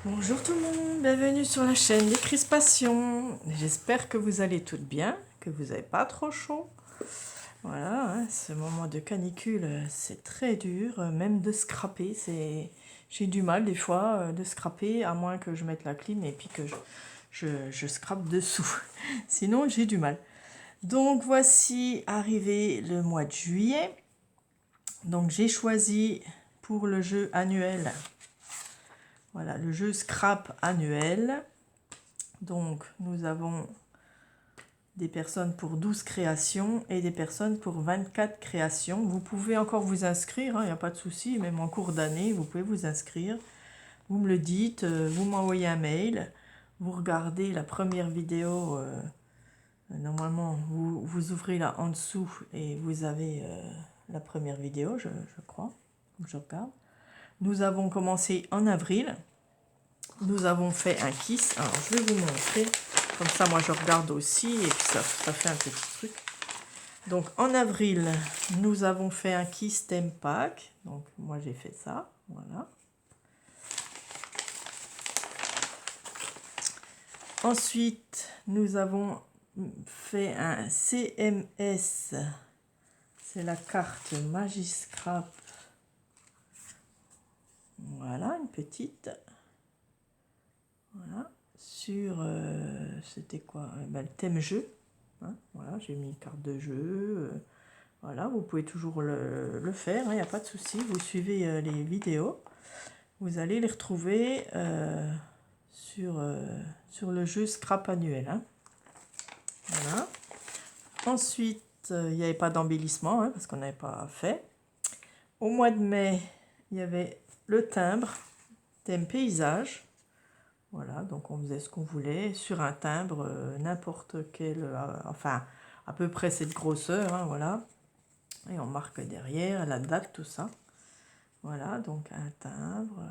Bonjour tout le monde, bienvenue sur la chaîne des Crispations. J'espère que vous allez toutes bien, que vous n'avez pas trop chaud. Voilà, hein, ce moment de canicule, c'est très dur, même de scraper, j'ai du mal des fois de scraper, à moins que je mette la clim et puis que je scrape dessous. Sinon, j'ai du mal. Donc voici arrivé le mois de juillet. Donc j'ai choisi pour le jeu annuel. Voilà, le jeu Scrap annuel. Donc, nous avons des personnes pour 12 créations et des personnes pour 24 créations. Vous pouvez encore vous inscrire, il n'y a pas de souci, même en cours d'année, vous pouvez vous inscrire. Vous me le dites, vous m'envoyez un mail, vous regardez la première vidéo. Normalement, vous ouvrez là en dessous et vous avez la première vidéo, je crois, je regarde. Nous avons commencé en avril. Nous avons fait un kiss. Alors, je vais vous montrer. Comme ça, moi, je regarde aussi. Et puis, ça fait un petit truc. Donc, en avril, nous avons fait un kiss theme pack. Donc, moi, j'ai fait ça. Voilà. Ensuite, nous avons fait un CMS. C'est la carte Magiscrap. Voilà, une petite. Voilà. Sur, c'était quoi? Le thème jeu. Hein, voilà, j'ai mis une carte de jeu. Voilà, vous pouvez toujours le faire, il n'y a pas de souci. Vous suivez les vidéos. Vous allez les retrouver sur le jeu Scrap annuel. Hein. Voilà. Ensuite, il n'y avait pas d'embellissement, parce qu'on n'avait pas fait. Au mois de mai, il y avait le timbre, thème paysage. Voilà, donc on faisait ce qu'on voulait sur un timbre, n'importe quel, enfin à peu près cette grosseur, hein, voilà. Et on marque derrière la date, tout ça. Voilà, donc un timbre,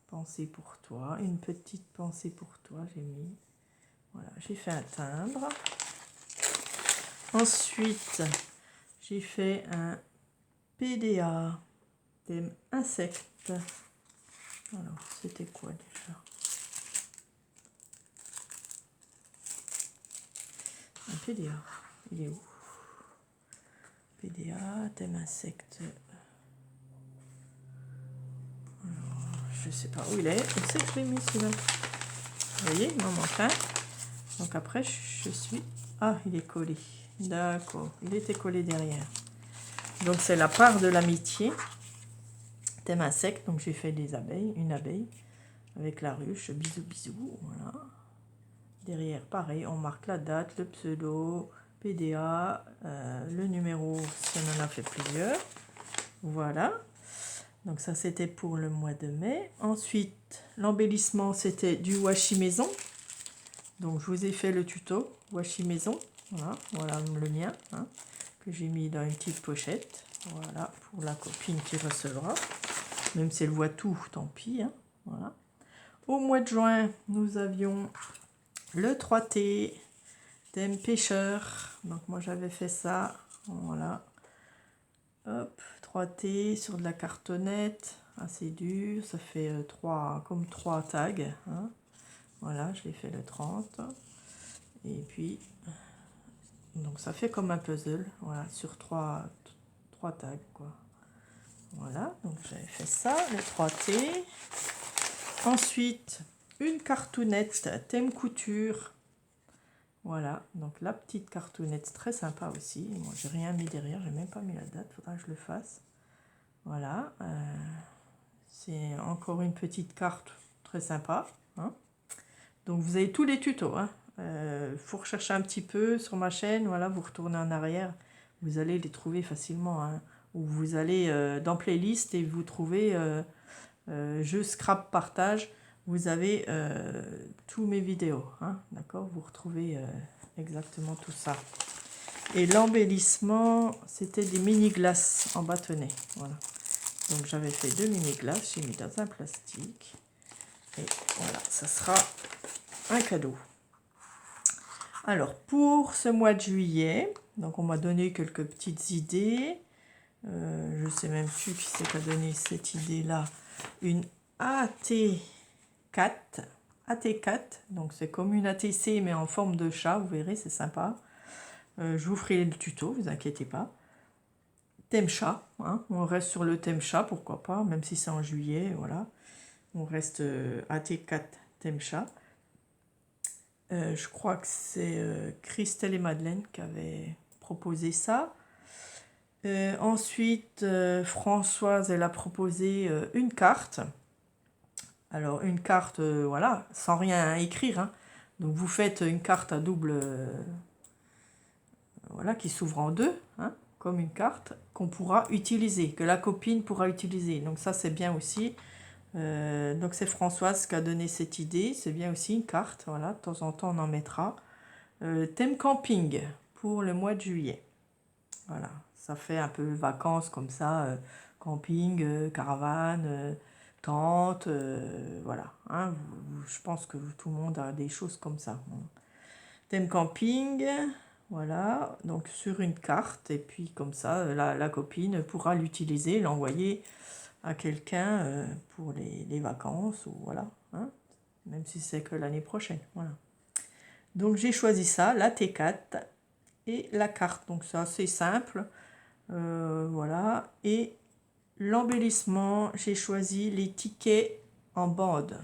pensée pour toi, une petite pensée pour toi, j'ai mis. Voilà, j'ai fait un timbre. Ensuite, j'ai fait un PDA, thème insecte. Alors, c'était quoi déjà? Un PDA, il est où? PDA, thème insecte. Alors, je sais pas où il est. Où c'est que je l'ai mis celui-là? Vous voyez, il m'en manque un. Donc après, je suis... Ah, il est collé. D'accord, il était collé derrière. Donc c'est la part de l'amitié. Thème insecte, donc j'ai fait des abeilles, une abeille avec la ruche, bisous bisous, voilà. Derrière, pareil, on marque la date, le pseudo, PDA, le numéro si on en a fait plusieurs. Voilà. Donc ça c'était pour le mois de mai. Ensuite, l'embellissement c'était du washi maison. Donc je vous ai fait le tuto washi maison. Voilà, voilà le mien, hein, que j'ai mis dans une petite pochette. Voilà, pour la copine qui recevra. Même si elle voit tout, tant pis. Hein, voilà. Au mois de juin, nous avions le 3T, thème pêcheur. Donc moi j'avais fait ça. Voilà. Hop, 3T sur de la cartonnette. Assez dur. Ça fait comme 3 tags. Hein. Voilà, je l'ai fait le 30. Et puis, donc ça fait comme un puzzle. Voilà, sur 3 tags, quoi. Voilà, donc j'avais fait ça, le 3T. Ensuite, une cartoonette thème couture. Voilà, donc la petite cartoonette très sympa aussi. Moi, j'ai rien mis derrière, j'ai même pas mis la date, faudra que je le fasse. Voilà, c'est encore une petite carte très sympa. Hein. Donc vous avez tous les tutos. Hein. Faut rechercher un petit peu sur ma chaîne, voilà, vous retournez en arrière, vous allez les trouver facilement. Hein. Ou vous allez dans playlist et vous trouvez jeu scrap partage, vous avez tous mes vidéos, hein, d'accord, vous retrouvez exactement tout ça. Et l'embellissement, c'était des mini glaces en bâtonnet, voilà. Donc j'avais fait 2 mini glaces, j'ai mis dans un plastique et voilà, ça sera un cadeau. Alors pour ce mois de juillet, donc on m'a donné quelques petites idées. Je sais même plus qui c'est qui a donné cette idée là. Une AT AT4, AT4, donc c'est comme une ATC mais en forme de chat, vous verrez, c'est sympa. Je vous ferai le tuto, vous inquiétez pas. Thème chat, hein, on reste sur le thème chat, pourquoi pas, même si c'est en juillet, voilà. On reste AT4 thème chat. Je crois que c'est Christelle et Madeleine qui avaient proposé ça. Ensuite, Françoise, elle a proposé une carte. Alors, une carte, voilà, sans rien écrire, hein. Donc, vous faites une carte à double, voilà, qui s'ouvre en deux, hein, comme une carte qu'on pourra utiliser, que la copine pourra utiliser. Donc, ça, c'est bien aussi. Donc, c'est Françoise qui a donné cette idée. C'est bien aussi une carte, voilà, de temps en temps, on en mettra. Thème camping pour le mois de juillet. Voilà, ça fait un peu vacances comme ça, camping, caravane, tente, voilà. Hein, je pense que tout le monde a des choses comme ça. Thème camping, voilà, donc sur une carte, et puis comme ça, la copine pourra l'utiliser, l'envoyer à quelqu'un pour les vacances, ou voilà, hein, même si c'est que l'année prochaine, voilà. Donc j'ai choisi ça, la T4 et la carte, donc c'est assez simple. Voilà, et l'embellissement, j'ai choisi les tickets en bande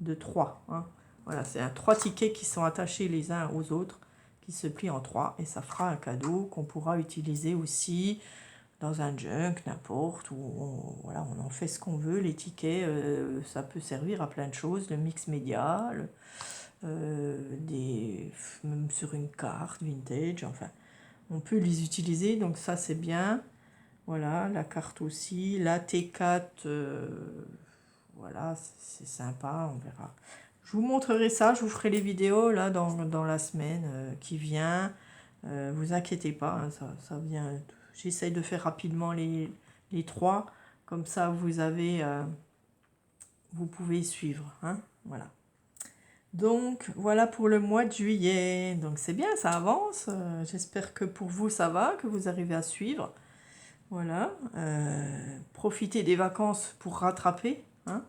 de 3, hein. Voilà, c'est 3 tickets qui sont attachés les uns aux autres, qui se plient en 3, et ça fera un cadeau qu'on pourra utiliser aussi dans un junk, n'importe, où voilà, on en fait ce qu'on veut. Les tickets, ça peut servir à plein de choses, le mix média, même sur une carte vintage, enfin, on peut les utiliser, donc ça c'est bien. Voilà, la carte aussi. La T4, voilà, c'est sympa, on verra. Je vous montrerai ça, je vous ferai les vidéos là dans la semaine qui vient. Vous inquiétez pas, hein, ça vient. J'essaye de faire rapidement les 3, comme ça vous avez, vous pouvez suivre, hein, voilà. Donc voilà pour le mois de juillet. Donc c'est bien, ça avance. J'espère que pour vous ça va, que vous arrivez à suivre. Voilà, profitez des vacances pour rattraper, hein.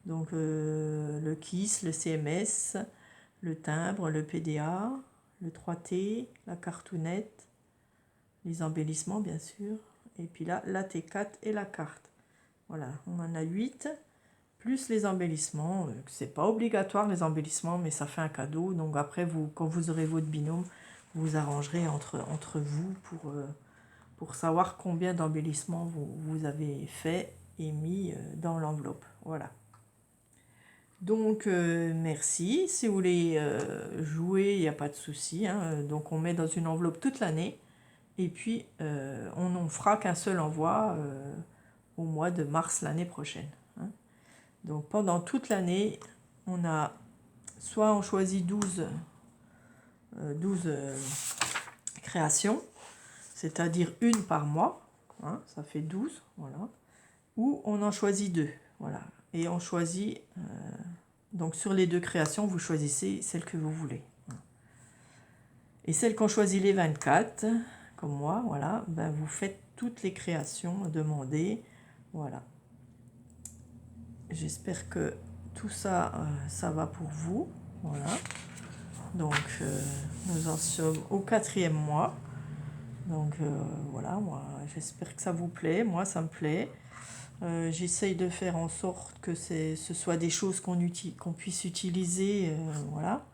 Donc le KISS, le CMS, le timbre, le PDA, le 3T, la cartoonette, les embellissements bien sûr, et puis là la T4 et la carte. Voilà, on en a 8, plus les embellissements. C'est pas obligatoire les embellissements, mais ça fait un cadeau. Donc après, quand vous aurez votre binôme, vous arrangerez entre vous pour savoir combien d'embellissements vous avez fait et mis dans l'enveloppe. Voilà. Donc, merci. Si vous voulez jouer, il n'y a pas de souci, hein. Donc, on met dans une enveloppe toute l'année. Et puis, on n'en fera qu'un seul envoi au mois de mars l'année prochaine, hein. Donc, pendant toute l'année, soit on choisit 12 créations, c'est-à-dire une par mois, hein, ça fait 12, voilà. Ou on en choisit 2, voilà. Et on choisit, donc sur les 2 créations, vous choisissez celle que vous voulez. Et celle qu'on choisit les 24, comme moi, voilà, ben vous faites toutes les créations demandées, voilà. J'espère que tout ça, ça va pour vous, voilà. Donc, nous en sommes au 4e mois. Donc voilà, moi j'espère que ça vous plaît, moi ça me plaît. J'essaye de faire en sorte que ce soit des choses qu'on puisse utiliser, voilà.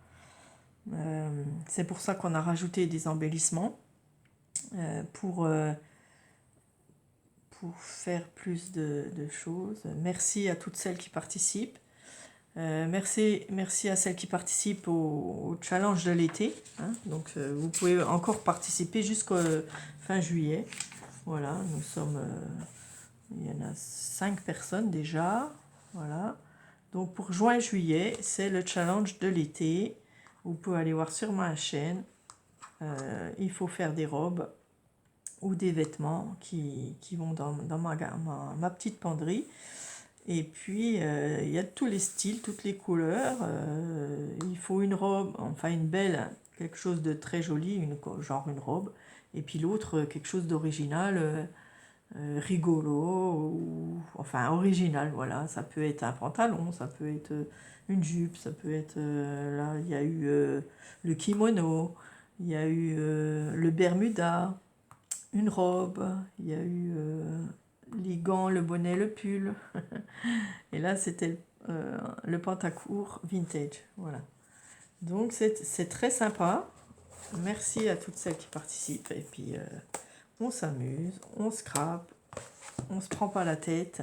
C'est pour ça qu'on a rajouté des embellissements, pour faire plus de choses. Merci à toutes celles qui participent. Merci à celles qui participent au challenge de l'été, hein. Donc vous pouvez encore participer jusqu'au fin juillet. Voilà, il y en a 5 personnes déjà. Voilà. Donc pour juin et juillet, c'est le challenge de l'été. Vous pouvez aller voir sur ma chaîne. Il faut faire des robes ou des vêtements qui vont dans ma petite penderie. Et puis, il y a tous les styles, toutes les couleurs. Il faut une robe, enfin une belle, quelque chose de très joli, genre une robe. Et puis l'autre, quelque chose d'original, rigolo, ou enfin original, voilà. Ça peut être un pantalon, ça peut être une jupe, ça peut être... là, il y a eu le kimono, il y a eu le bermuda, une robe, il y a eu les gants, le bonnet, le pull. Et là, c'était le pantacourt vintage, voilà. Donc, c'est très sympa. Merci à toutes celles qui participent. Et puis, on s'amuse, on scrape, on se prend pas la tête.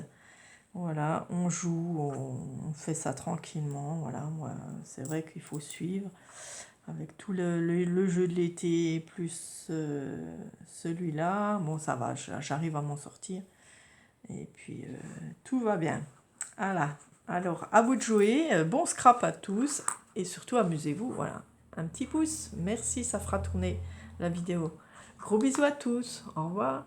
Voilà, on joue, on fait ça tranquillement. Voilà, moi, c'est vrai qu'il faut suivre avec tout le jeu de l'été plus celui-là. Bon, ça va, j'arrive à m'en sortir. Et puis, tout va bien. Voilà. Alors, à vous de jouer. Bon scrap à tous. Et surtout, amusez-vous. Voilà. Un petit pouce. Merci, ça fera tourner la vidéo. Gros bisous à tous. Au revoir.